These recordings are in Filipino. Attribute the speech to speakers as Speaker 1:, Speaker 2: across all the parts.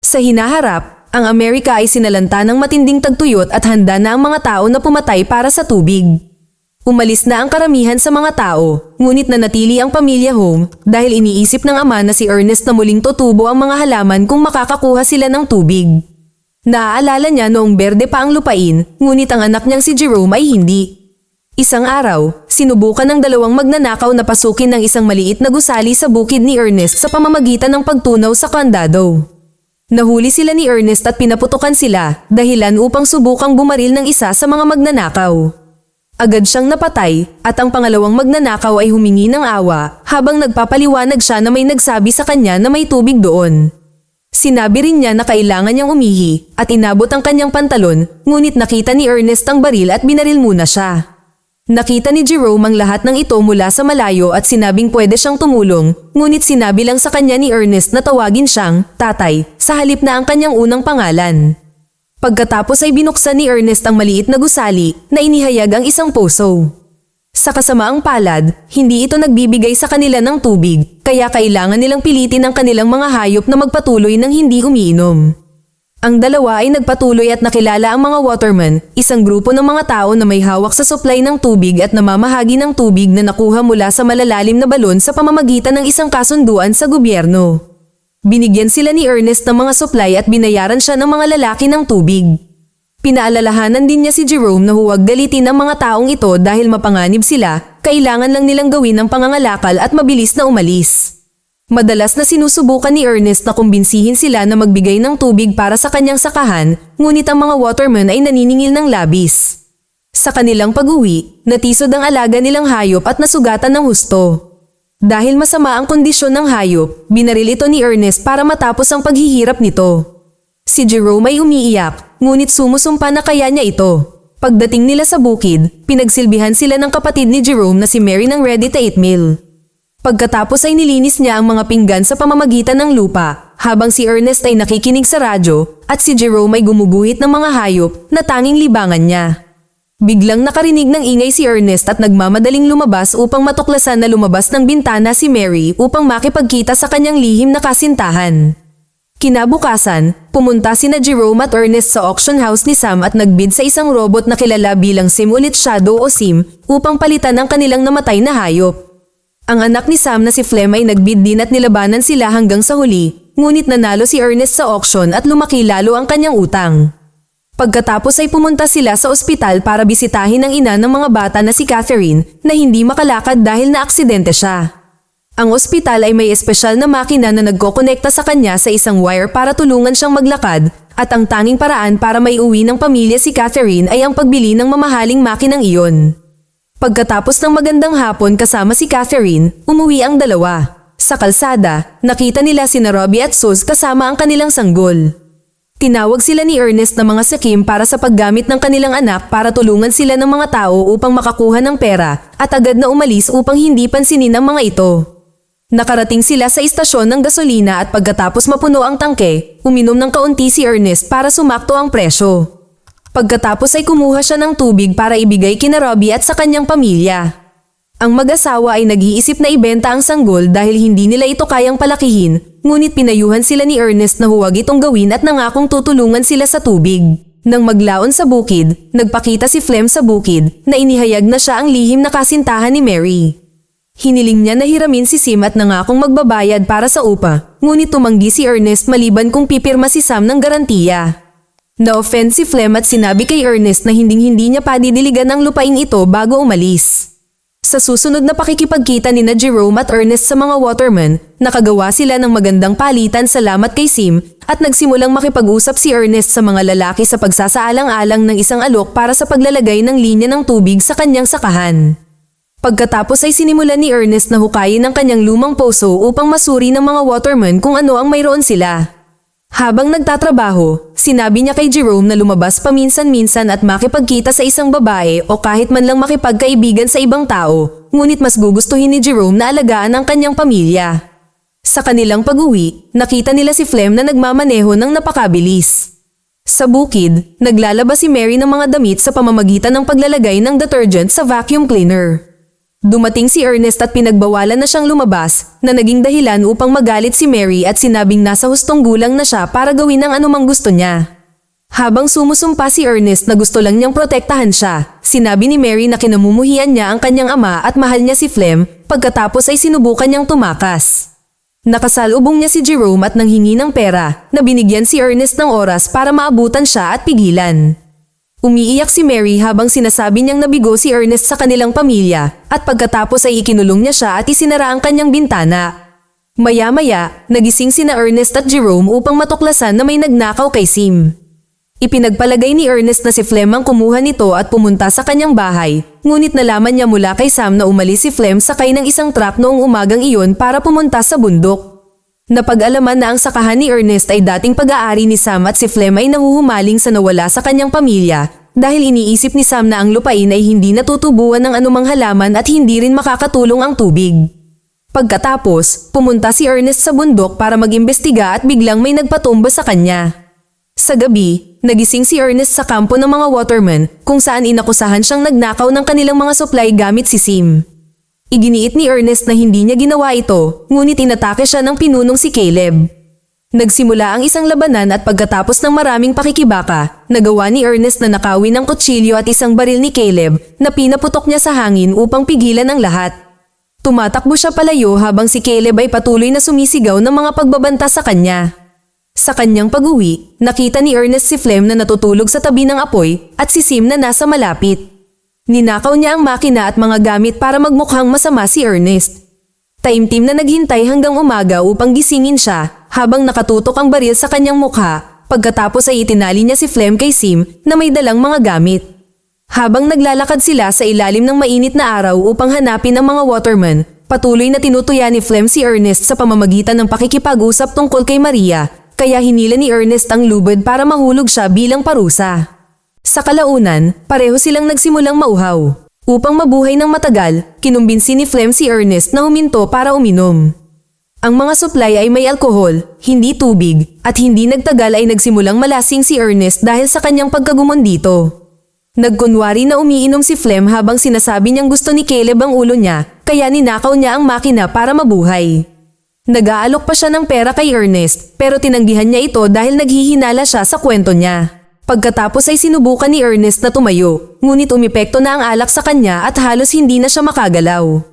Speaker 1: Sa hinaharap, ang Amerika ay sinalanta ng matinding tagtuyot at handa na ang mga tao na pumatay para sa tubig. Umalis na ang karamihan sa mga tao, ngunit nanatili ang pamilya Home dahil iniisip ng ama na si Ernest na muling tutubo ang mga halaman kung makakakuha sila ng tubig. Naaalala niya noong berde pa ang lupain, ngunit ang anak niyang si Jerome ay hindi. Isang araw, sinubukan ng dalawang magnanakaw na pasukin ng isang maliit na gusali sa bukid ni Ernest sa pamamagitan ng pagtunaw sa kandado. Nahuli sila ni Ernest at pinaputukan sila, dahilan upang subukang bumaril ng isa sa mga magnanakaw. Agad siyang napatay, at ang pangalawang magnanakaw ay humingi ng awa, habang nagpapaliwanag siya na may nagsabi sa kanya na may tubig doon. Sinabi rin niya na kailangan niyang umihi, at inabot ang kanyang pantalon, ngunit nakita ni Ernest ang baril at binaril muna siya. Nakita ni Jerome ang lahat ng ito mula sa malayo at sinabing pwede siyang tumulong, ngunit sinabi lang sa kanya ni Ernest na tawagin siyang tatay, sa halip na ang kanyang unang pangalan. Pagkatapos ay binuksan ni Ernest ang maliit na gusali na inihayag ang isang puso. Sa kasamaang palad, hindi ito nagbibigay sa kanila ng tubig, kaya kailangan nilang pilitin ang kanilang mga hayop na magpatuloy ng hindi umiinom. Ang dalawa ay nagpatuloy at nakilala ang mga watermen, isang grupo ng mga tao na may hawak sa supply ng tubig at namamahagi ng tubig na nakuha mula sa malalalim na balon sa pamamagitan ng isang kasunduan sa gobyerno. Binigyan sila ni Ernest ng mga supply at binayaran siya ng mga lalaki ng tubig. Pinaalalahanan din niya si Jerome na huwag galitin ang mga taong ito dahil mapanganib sila, kailangan lang nilang gawin ang pangangalakal at mabilis na umalis. Madalas na sinusubukan ni Ernest na kumbinsihin sila na magbigay ng tubig para sa kanyang sakahan, ngunit ang mga watermen ay naniningil ng labis. Sa kanilang pag-uwi, natisod ang alaga nilang hayop at nasugatan ng husto. Dahil masama ang kondisyon ng hayop, binaril ito ni Ernest para matapos ang paghihirap nito. Si Jerome ay umiiyak, ngunit sumusumpa na kaya niya ito. Pagdating nila sa bukid, pinagsilbihan sila ng kapatid ni Jerome na si Mary ng ready to eat meal. Pagkatapos ay nilinis niya ang mga pinggan sa pamamagitan ng lupa, habang si Ernest ay nakikinig sa radyo at si Jerome ay gumuguhit ng mga hayop na tanging libangan niya. Biglang nakarinig ng ingay si Ernest at nagmamadaling lumabas upang matuklasan na lumabas ng bintana si Mary upang makipagkita sa kanyang lihim na kasintahan. Kinabukasan, pumunta sina Jerome at Ernest sa auction house ni Sam at nagbid sa isang robot na kilala bilang Sim ulit Shadow o Sim upang palitan ang kanilang namatay na hayop. Ang anak ni Sam na si Flem ay nagbid din at nilabanan sila hanggang sa huli, ngunit nanalo si Ernest sa auction at lumaki lalo ang kanyang utang. Pagkatapos ay pumunta sila sa ospital para bisitahin ang ina ng mga bata na si Catherine na hindi makalakad dahil na-aksidente siya. Ang ospital ay may espesyal na makina na nagkokonekta sa kanya sa isang wire para tulungan siyang maglakad at ang tanging paraan para maiuwi ng pamilya si Catherine ay ang pagbili ng mamahaling makinang iyon. Pagkatapos ng magandang hapon kasama si Catherine, umuwi ang dalawa. Sa kalsada, nakita nila sina Robbie at Sus kasama ang kanilang sanggol. Tinawag sila ni Ernest na mga sakim para sa paggamit ng kanilang anak para tulungan sila ng mga tao upang makakuha ng pera at agad na umalis upang hindi pansinin ang mga ito. Nakarating sila sa istasyon ng gasolina at pagkatapos mapuno ang tangke, uminom ng kaunti si Ernest para sumakto ang presyo. Pagkatapos ay kumuha siya ng tubig para ibigay kina Robbie at sa kanyang pamilya. Ang mag-asawa ay nag-iisip na ibenta ang sanggol dahil hindi nila ito kayang palakihin, ngunit pinayuhan sila ni Ernest na huwag itong gawin at nangakong tutulungan sila sa tubig. Nang maglaon sa bukid, nagpakita si Flem sa bukid na inihayag na siya ang lihim na kasintahan ni Mary. Hiniling niya na hiramin si Sim at nangakong magbabayad para sa upa, ngunit tumanggi si Ernest maliban kung pipirma si Sam ng garantiya. Na-offend si Flem at sinabi kay Ernest na hinding-hindi niya padidiligan ang lupaing ito bago umalis. Sa susunod na pakikipagkita ni Jerome at Ernest sa mga watermen, nakagawa sila ng magandang palitan salamat kay Sim at nagsimulang makipag-usap si Ernest sa mga lalaki sa pagsasaalang-alang ng isang alok para sa paglalagay ng linya ng tubig sa kanyang sakahan. Pagkatapos ay sinimulan ni Ernest na hukayin ang kanyang lumang poso upang masuri ng mga watermen kung ano ang mayroon sila. Habang nagtatrabaho, sinabi niya kay Jerome na lumabas paminsan-minsan at makipagkita sa isang babae o kahit man lang makipagkaibigan sa ibang tao, ngunit mas gugustuhin ni Jerome na alagaan ang kanyang pamilya. Sa kanilang pag-uwi, nakita nila si Flem na nagmamaneho ng napakabilis. Sa bukid, naglalaba si Mary ng mga damit sa pamamagitan ng paglalagay ng detergent sa vacuum cleaner. Dumating si Ernest at pinagbawalan na siyang lumabas, na naging dahilan upang magalit si Mary at sinabing nasa hustong gulang na siya para gawin ang anumang gusto niya. Habang sumusumpa si Ernest na gusto lang niyang protektahan siya, sinabi ni Mary na kinamumuhian niya ang kanyang ama at mahal niya si Flem, pagkatapos ay sinubukan niyang tumakas. Nakasalubong niya si Jerome at nanghingi ng pera, na binigyan si Ernest ng oras para maabutan siya at pigilan. Umiiyak si Mary habang sinasabi niyang nabigo si Ernest sa kanilang pamilya, at pagkatapos ay ikinulong niya siya at isinara ang kanyang bintana. Maya-maya, nagising sina Ernest at Jerome upang matuklasan na may nagnakaw kay Sim. Ipinagpalagay ni Ernest na si Flem ang kumuha nito at pumunta sa kanyang bahay, ngunit nalaman niya mula kay Sam na umalis si Flem sakay ng isang truck noong umagang iyon para pumunta sa bundok. Napag-alaman na ang sakahan ni Ernest ay dating pag-aari ni Sam at si Flem ay nahuhumaling sa nawala sa kanyang pamilya dahil iniisip ni Sam na ang lupain ay hindi natutubuan ng anumang halaman at hindi rin makakatulong ang tubig. Pagkatapos, pumunta si Ernest sa bundok para mag-imbestiga at biglang may nagpatumba sa kanya. Sa gabi, nagising si Ernest sa kampo ng mga watermen kung saan inakusahan siyang nagnakaw ng kanilang mga supply gamit si Sim. Iginiit ni Ernest na hindi niya ginawa ito, ngunit inatake siya ng pinunong si Caleb. Nagsimula ang isang labanan at pagkatapos ng maraming pakikibaka, nagawa ni Ernest na nakawin ng kutsilyo at isang baril ni Caleb na pinaputok niya sa hangin upang pigilan ang lahat. Tumatakbo siya palayo habang si Caleb ay patuloy na sumisigaw ng mga pagbabanta sa kanya. Sa kanyang pag-uwi, nakita ni Ernest si Flem na natutulog sa tabi ng apoy at si Sim na nasa malapit. Ninakaw niya ang makina at mga gamit para magmukhang masama si Ernest. Taimtim na naghintay hanggang umaga upang gisingin siya habang nakatutok ang baril sa kanyang mukha, pagkatapos ay itinali niya si Flem kay Sim na may dalang mga gamit. Habang naglalakad sila sa ilalim ng mainit na araw upang hanapin ang mga watermen, patuloy na tinutuya ni Flem si Ernest sa pamamagitan ng pakikipag-usap tungkol kay Maria. Kaya hinila ni Ernest ang lubid para mahulog siya bilang parusa. Sa kalaunan, pareho silang nagsimulang mauhaw. Upang mabuhay ng matagal, kinumbinsi ni Flem si Ernest na huminto para uminom. Ang mga supply ay may alkohol, hindi tubig, at hindi nagtagal ay nagsimulang malasing si Ernest dahil sa kanyang pagkagumon dito. Nagkunwari na umiinom si Flem habang sinasabi niyang gusto ni Caleb ang ulo niya, kaya ninakaw niya ang makina para mabuhay. Nag-aalok pa siya ng pera kay Ernest pero tinanggihan niya ito dahil naghihinala siya sa kwento niya. Pagkatapos ay sinubukan ni Ernest na tumayo, ngunit umepekto na ang alak sa kanya at halos hindi na siya makagalaw.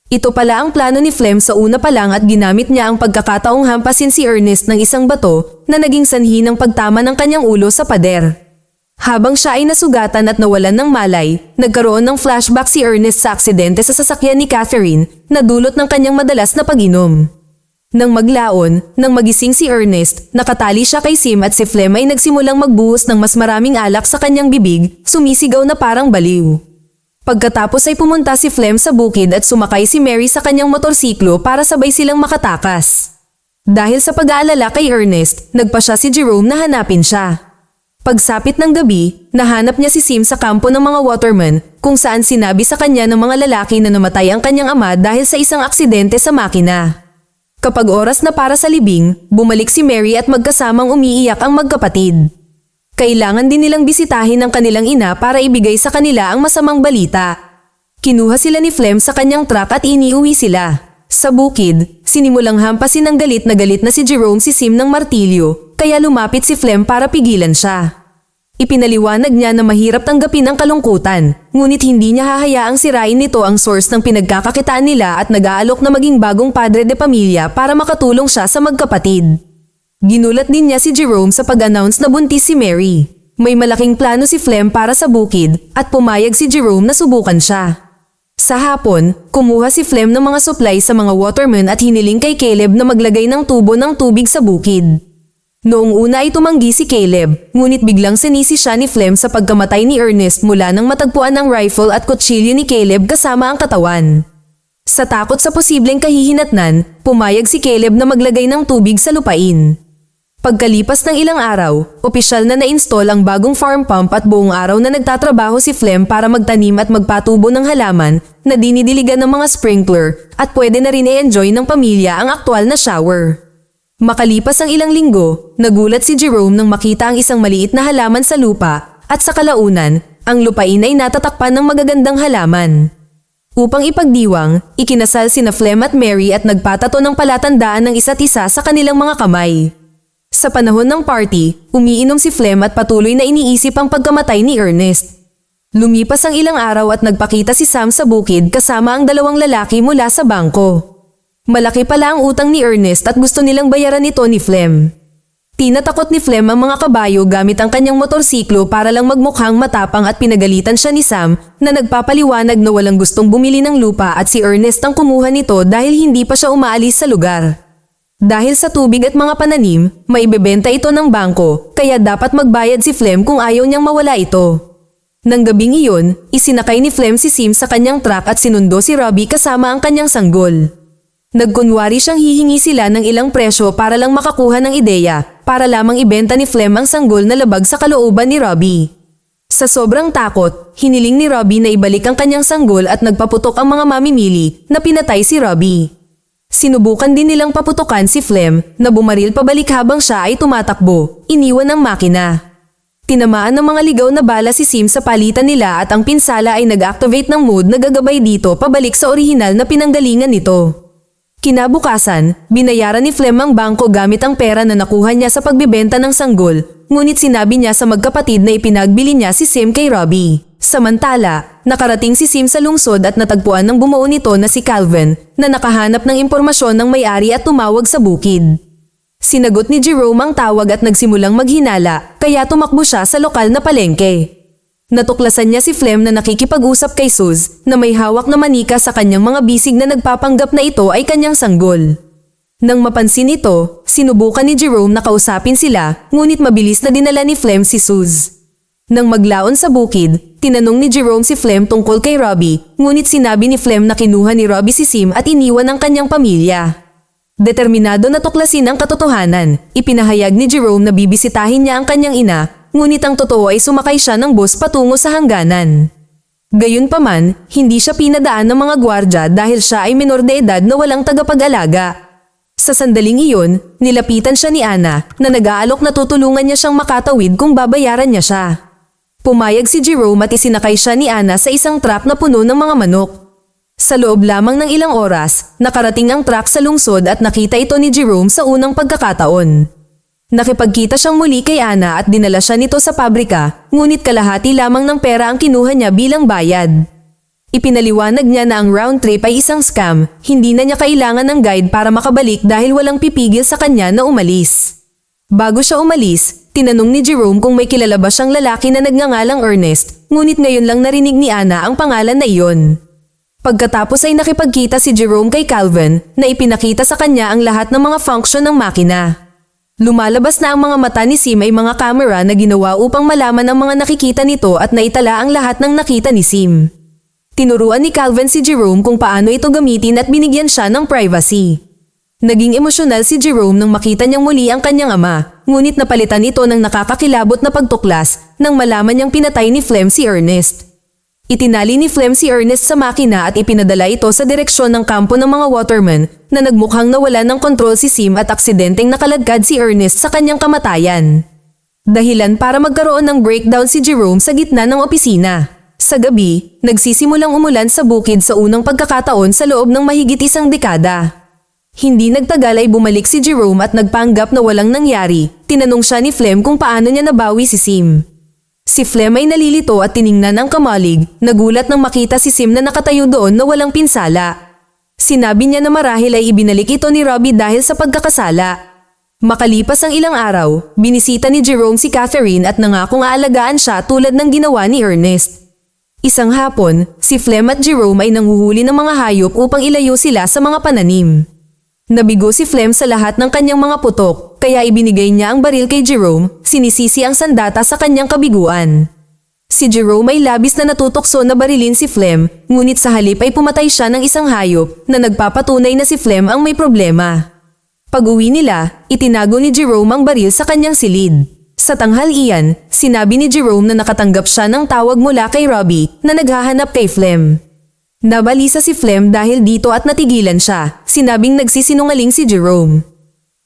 Speaker 1: Ito pala ang plano ni Flem sa una pa lang at ginamit niya ang pagkakataong hampasin si Ernest ng isang bato na naging sanhi ng pagtama ng kanyang ulo sa pader. Habang siya ay nasugatan at nawalan ng malay, nagkaroon ng flashback si Ernest sa aksidente sa sasakyan ni Catherine na dulot ng kanyang madalas na pag-inom. Nang maglaon, nang magising si Ernest, nakatali siya kay Sim at si Flem ay nagsimulang magbuhos ng mas maraming alak sa kanyang bibig, sumisigaw na parang baliw. Pagkatapos ay pumunta si Flem sa bukid at sumakay si Mary sa kanyang motorsiklo para sabay silang makatakas. Dahil sa pag-aalala kay Ernest, nagpa siya si Jerome na hanapin siya. Pagsapit ng gabi, nahanap niya si Sim sa kampo ng mga watermen kung saan sinabi sa kanya ng mga lalaki na namatay ang kanyang ama dahil sa isang aksidente sa makina. Kapag oras na para sa libing, bumalik si Mary at magkasamang umiiyak ang magkapatid. Kailangan din nilang bisitahin ang kanilang ina para ibigay sa kanila ang masamang balita. Kinuha sila ni Flem sa kanyang truck at iniuwi sila. Sa bukid, sinimulang hampasin ng galit na si Jerome si Sim ng martilyo, kaya lumapit si Flem para pigilan siya. Ipinaliwanag niya na mahirap tanggapin ang kalungkutan, ngunit hindi niya hahayaang sirain nito ang source ng pinagkakakitaan nila at nag-aalok na maging bagong padre de pamilya para makatulong siya sa magkapatid. Ginulat din niya si Jerome sa pag-announce na buntis si Mary. May malaking plano si Flem para sa bukid at pumayag si Jerome na subukan siya. Sa hapon, kumuha si Flem ng mga supply sa mga watermen at hiniling kay Caleb na maglagay ng tubo ng tubig sa bukid. Noong una ay tumanggi si Caleb, ngunit biglang sinisi siya ni Flem sa pagkamatay ni Ernest mula nang matagpuan ang rifle at kutsilyo ni Caleb kasama ang katawan. Sa takot sa posibleng kahihinatnan, pumayag si Caleb na maglagay ng tubig sa lupain. Pagkalipas ng ilang araw, opisyal na na-install ang bagong farm pump at buong araw na nagtatrabaho si Flem para magtanim at magpatubo ng halaman na dinidiligan ng mga sprinkler at pwede na rin i-enjoy ng pamilya ang aktwal na shower. Makalipas ang ilang linggo, nagulat si Jerome nang makita ang isang maliit na halaman sa lupa at sa kalaunan, ang lupain ay natatakpan ng magagandang halaman. Upang ipagdiwang, ikinasal sina Flem at Mary at nagpatato ng palatandaan ng isa't isa sa kanilang mga kamay. Sa panahon ng party, umiinom si Flem at patuloy na iniisip ang pagkamatay ni Ernest. Lumipas ang ilang araw at nagpakita si Sam sa bukid kasama ang dalawang lalaki mula sa bangko. Malaki pala ang utang ni Ernest at gusto nilang bayaran ito ni Flem. Tinatakot ni Flem ang mga kabayo gamit ang kanyang motorsiklo para lang magmukhang matapang at pinagalitan siya ni Sam na nagpapaliwanag na walang gustong bumili ng lupa at si Ernest ang kumuha nito dahil hindi pa siya umaalis sa lugar. Dahil sa tubig at mga pananim, maibebenta ito ng bangko kaya dapat magbayad si Flem kung ayaw niyang mawala ito. Nang gabing iyon, isinakay ni Flem si Sim sa kanyang truck at sinundo si Robbie kasama ang kanyang sanggol. Nagkunwari siyang hihingi sila ng ilang presyo para lang makakuha ng ideya para lamang ibenta ni Flem ang sanggol na labag sa kalooban ni Robbie. Sa sobrang takot, hiniling ni Robbie na ibalik ang kanyang sanggol at nagpaputok ang mga mamimili na pinatay si Robbie. Sinubukan din nilang paputukan si Flem na bumaril pabalik habang siya ay tumatakbo, iniwan ang makina. Tinamaan ng mga ligaw na bala si Sim sa palitan nila at ang pinsala ay nag-activate ng mood na gagabay dito pabalik sa orihinal na pinanggalingan nito. Kinabukasan, binayaran ni Flem ang bangko gamit ang pera na nakuha niya sa pagbibenta ng sanggol, ngunit sinabi niya sa magkapatid na ipinagbili niya si Sim kay Robbie. Samantala, nakarating si Sim sa lungsod at natagpuan ng bumuo nito na si Calvin na nakahanap ng impormasyon ng may-ari at tumawag sa bukid. Sinagot ni Jerome ang tawag at nagsimulang maghinala kaya tumakbo siya sa lokal na palengke. Natuklasan niya si Flem na nakikipag-usap kay Suz na may hawak na manika sa kanyang mga bisig na nagpapanggap na ito ay kanyang sanggol. Nang mapansin ito, sinubukan ni Jerome na kausapin sila ngunit mabilis na dinala ni Flem si Suz. Nang maglaon sa bukid, tinanong ni Jerome si Flem tungkol kay Robbie ngunit sinabi ni Flem na kinuha ni Robbie si Sim at iniwan ang kanyang pamilya. Determinado na tuklasin ang katotohanan, ipinahayag ni Jerome na bibisitahin niya ang kanyang ina. Ngunit ang totoo ay sumakay siya ng bus patungo sa hangganan. Gayunpaman, hindi siya pinadaan ng mga gwardya dahil siya ay menor de edad na walang tagapag-alaga. Sa sandaling iyon, nilapitan siya ni Anna na nag-aalok na tutulungan niya siyang makatawid kung babayaran niya siya. Pumayag si Jerome at isinakay siya ni Anna sa isang truck na puno ng mga manok. Sa loob lamang ng ilang oras, nakarating ang truck sa lungsod at nakita ito ni Jerome sa unang pagkakataon. Nakipagkita siyang muli kay Anna at dinala siya nito sa pabrika, ngunit kalahati lamang ng pera ang kinuha niya bilang bayad. Ipinaliwanag niya na ang round trip ay isang scam, hindi na niya kailangan ng guide para makabalik dahil walang pipigil sa kanya na umalis. Bago siya umalis, tinanong ni Jerome kung may kilala ba siyang lalaki na nagngangalang Ernest, ngunit ngayon lang narinig ni Anna ang pangalan na iyon. Pagkatapos ay nakipagkita si Jerome kay Calvin na ipinakita sa kanya ang lahat ng mga function ng makina. Lumalabas na ang mga mata ni Sim ay mga kamera na ginawa upang malaman ang mga nakikita nito at naitala ang lahat ng nakita ni Sim. Tinuruan ni Calvin si Jerome kung paano ito gamitin at binigyan siya ng privacy. Naging emosyonal si Jerome nang makita niyang muli ang kanyang ama, ngunit napalitan ito ng nakakakilabot na pagtuklas nang malaman niyang pinatay ni Flem si Ernest. Itinali ni Flem si Ernest sa makina at ipinadala ito sa direksyon ng kampo ng mga watermen na nagmukhang nawala ng kontrol si Sim at aksidenteng nakaladkad si Ernest sa kanyang kamatayan. Dahilan para magkaroon ng breakdown si Jerome sa gitna ng opisina. Sa gabi, nagsisimulang umulan sa bukid sa unang pagkakataon sa loob ng mahigit isang dekada. Hindi nagtagal ay bumalik si Jerome at nagpanggap na walang nangyari. Tinanong siya ni Flem kung paano niya nabawi si Sim. Si Flem ay nalilito at tiningnan ang kamalig, nagulat nang makita si Sim na nakatayo doon na walang pinsala. Sinabi niya na marahil ay ibinalik ito ni Robbie dahil sa pagkakasala. Makalipas ang ilang araw, binisita ni Jerome si Catherine at nangakong aalagaan siya tulad ng ginawa ni Ernest. Isang hapon, si Flem at Jerome ay nanghuhuli ng mga hayop upang ilayo sila sa mga pananim. Nabigo si Flem sa lahat ng kanyang mga putok, kaya ibinigay niya ang baril kay Jerome, sinisisi ang sandata sa kanyang kabiguan. Si Jerome ay labis na natutokso na barilin si Flem, ngunit sa halip ay pumatay siya ng isang hayop na nagpapatunay na si Flem ang may problema. Pag-uwi nila, itinago ni Jerome ang baril sa kanyang silid. Sa tanghalian, sinabi ni Jerome na nakatanggap siya ng tawag mula kay Robbie na naghahanap kay Flem. Nabalisa si Flem dahil dito at natigilan siya, sinabing nagsisinungaling si Jerome.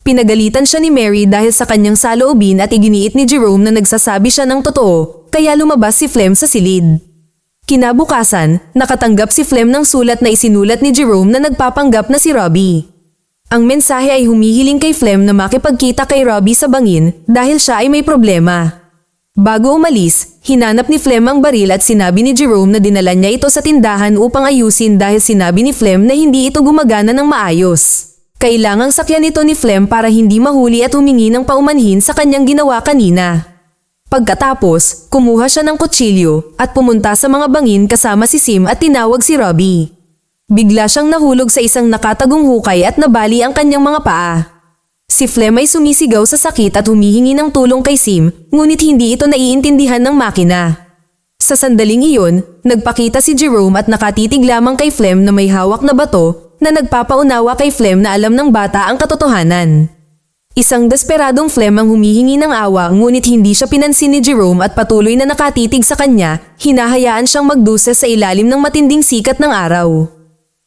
Speaker 1: Pinagalitan siya ni Mary dahil sa kanyang saloobin at iginiit ni Jerome na nagsasabi siya ng totoo, kaya lumabas si Flem sa silid. Kinabukasan, nakatanggap si Flem ng sulat na isinulat ni Jerome na nagpapanggap na si Robbie. Ang mensahe ay humihiling kay Flem na makipagkita kay Robbie sa bangin dahil siya ay may problema. Bago umalis, hinanap ni Flem ang baril at sinabi ni Jerome na dinala niya ito sa tindahan upang ayusin dahil sinabi ni Flem na hindi ito gumagana ng maayos. Kailangang sakyan ito ni Flem para hindi mahuli at humingi ng paumanhin sa kanyang ginawa kanina. Pagkatapos, kumuha siya ng kutsilyo at pumunta sa mga bangin kasama si Sim at tinawag si Robbie. Bigla siyang nahulog sa isang nakatagong hukay at nabali ang kanyang mga paa. Si Flem ay sumisigaw sa sakit at humihingi ng tulong kay Sim, ngunit hindi ito naiintindihan ng makina. Sa sandaling iyon, nagpakita si Jerome at nakatitig lamang kay Flem na may hawak na bato na nagpapaunawa kay Flem na alam ng bata ang katotohanan. Isang desperadong Flem ang humihingi ng awa ngunit hindi siya pinansin ni Jerome at patuloy na nakatitig sa kanya, hinahayaan siyang magdusa sa ilalim ng matinding sikat ng araw.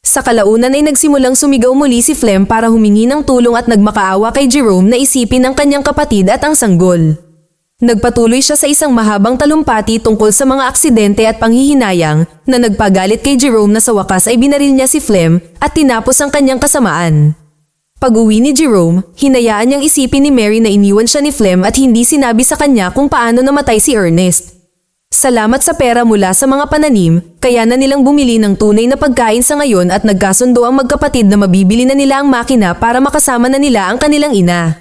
Speaker 1: Sa kalaunan ay nagsimulang sumigaw muli si Flem para humingi ng tulong at nagmakaawa kay Jerome na isipin ang kanyang kapatid at ang sanggol. Nagpatuloy siya sa isang mahabang talumpati tungkol sa mga aksidente at panghihinayang na nagpagalit kay Jerome na sa wakas ay binaril niya si Flem at tinapos ang kanyang kasamaan. Pag-uwi ni Jerome, hinayaan niyang isipin ni Mary na iniwan siya ni Flem at hindi sinabi sa kanya kung paano namatay si Ernest. Salamat sa pera mula sa mga pananim, kaya na nilang bumili ng tunay na pagkain sa ngayon at nagkasundo ang magkapatid na mabibili na nila ang makina para makasama na nila ang kanilang ina.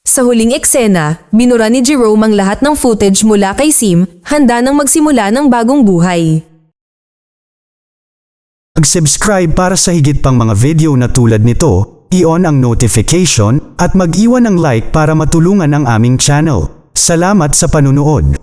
Speaker 1: Sa huling eksena, binura ni Jerome ang lahat ng footage mula kay Sim, handa nang magsimula ng bagong buhay.
Speaker 2: Mag-subscribe para sa higit pang mga video na tulad nito. I-on ang notification at mag-iwan ng like para matulungan ang aming channel. Salamat sa panunood.